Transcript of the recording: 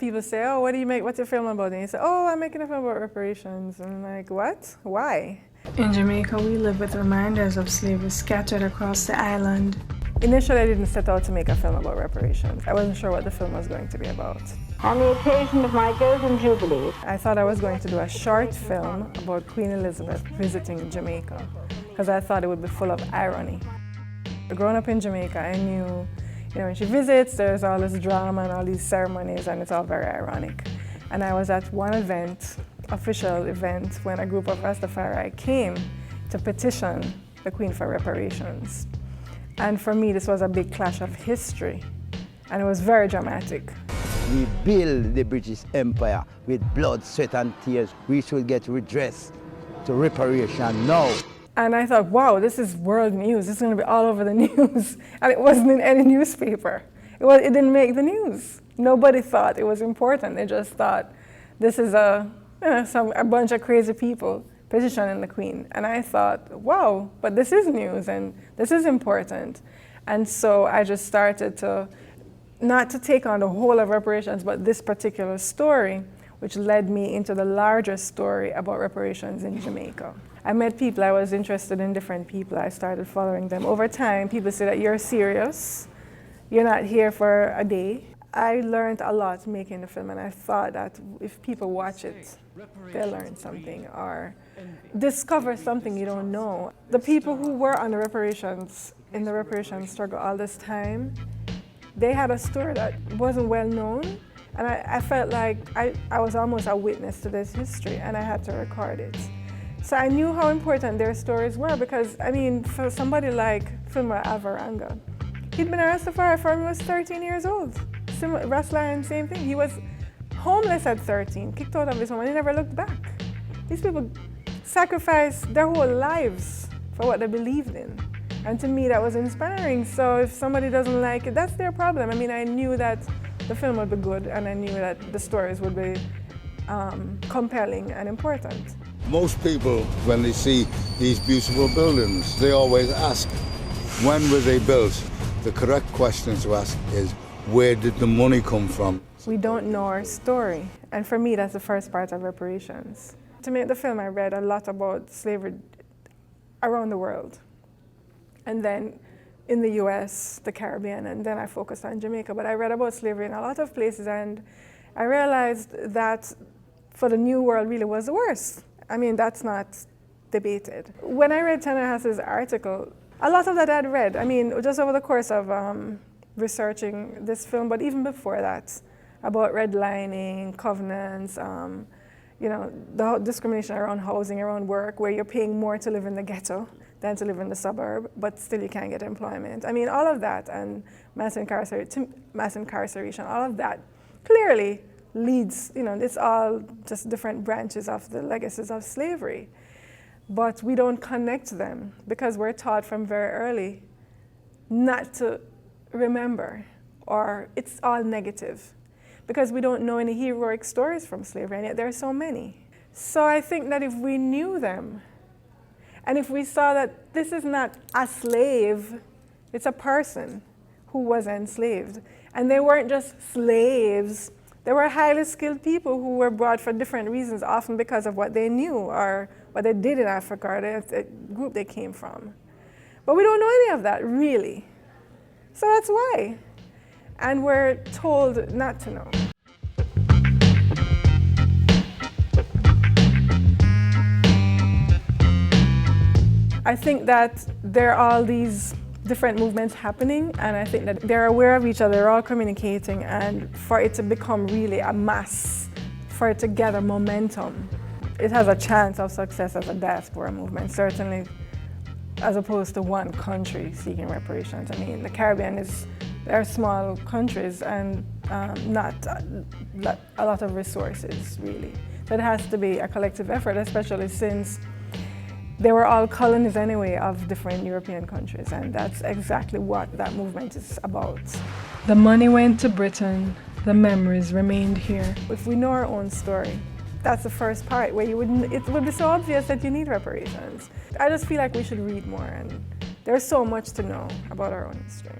people say, oh, what's your film about? And you say, oh, I'm making a film about reparations. And I'm like, what? Why? In Jamaica, we live with reminders of slavery scattered across the island. Initially, I didn't set out to make a film about reparations. I wasn't sure what the film was going to be about. On the occasion of my Golden Jubilee, I thought I was going to do a short film about Queen Elizabeth visiting Jamaica, because I thought it would be full of irony. Growing up in Jamaica, I knew, when she visits, there's all this drama and all these ceremonies, and it's all very ironic. And I was at one event, official event, when a group of Rastafari came to petition the Queen for reparations. And for me, this was a big clash of history, and it was very dramatic. We build the British Empire with blood, sweat, and tears. We should get redress to reparation now. And I thought, wow, this is world news. This is going to be all over the news. And it wasn't in any newspaper. It didn't make the news. Nobody thought it was important. They just thought, this is a bunch of crazy people petitioning the Queen. And I thought, wow, but this is news and this is important. And so I just started to, not to take on the whole of reparations, but this particular story, which led me into the larger story about reparations in Jamaica. I met people, I was interested in different people. I started following them. Over time, people say that you're serious, you're not here for a day. I learned a lot making the film, and I thought that if people watch it, they'll learn something or discover something you don't know. The people who were on the reparations, in the reparations struggle all this time, they had a story that wasn't well known, and I felt like I was almost a witness to this history, and I had to record it. So I knew how important their stories were because, for somebody like Filmer Alvaranga, he'd been a Rastafari from he was 13 years old. Ras Lion, same thing. He was homeless at 13, kicked out of his home, and he never looked back. These people sacrificed their whole lives for what they believed in. And to me, that was inspiring. So if somebody doesn't like it, that's their problem. I knew that the film would be good, and I knew that the stories would be compelling and important. Most people, when they see these beautiful buildings, they always ask, when were they built? The correct question to ask is, where did the money come from? We don't know our story, and for me, that's the first part of reparations. To make the film, I read a lot about slavery around the world, and then in the US, the Caribbean, and then I focused on Jamaica. But I read about slavery in a lot of places, and I realized that for the New World really was the worst. That's not debated. When I read Ta-Nehisi's article, a lot of that I'd read, just over the course of researching this film, but even before that, about redlining, covenants, the discrimination around housing, around work, where you're paying more to live in the ghetto than to live in the suburb, but still you can't get employment. All of that, and mass incarceration, all of that clearly leads, it's all just different branches of the legacies of slavery. But we don't connect them because we're taught from very early not to remember, or it's all negative because we don't know any heroic stories from slavery, and yet there are so many. So I think that if we knew them, and if we saw that this is not a slave, it's a person who was enslaved, and they weren't just slaves, they were highly skilled people who were brought for different reasons, often because of what they knew or what they did in Africa or the group they came from. But we don't know any of that, really. So that's why. And we're told not to know. I think that there are all these different movements happening, and I think that they're aware of each other, they're all communicating, and for it to become really a mass, for it to gather momentum, it has a chance of success as a diaspora movement, certainly as opposed to one country seeking reparations. The Caribbean they're small countries and not a lot of resources, really. So it has to be a collective effort, especially since they were all colonies anyway of different European countries, and that's exactly what that movement is about. The money went to Britain, the memories remained here. If we know our own story, that's the first part where it would be so obvious that you need reparations. I just feel like we should read more, and there's so much to know about our own history.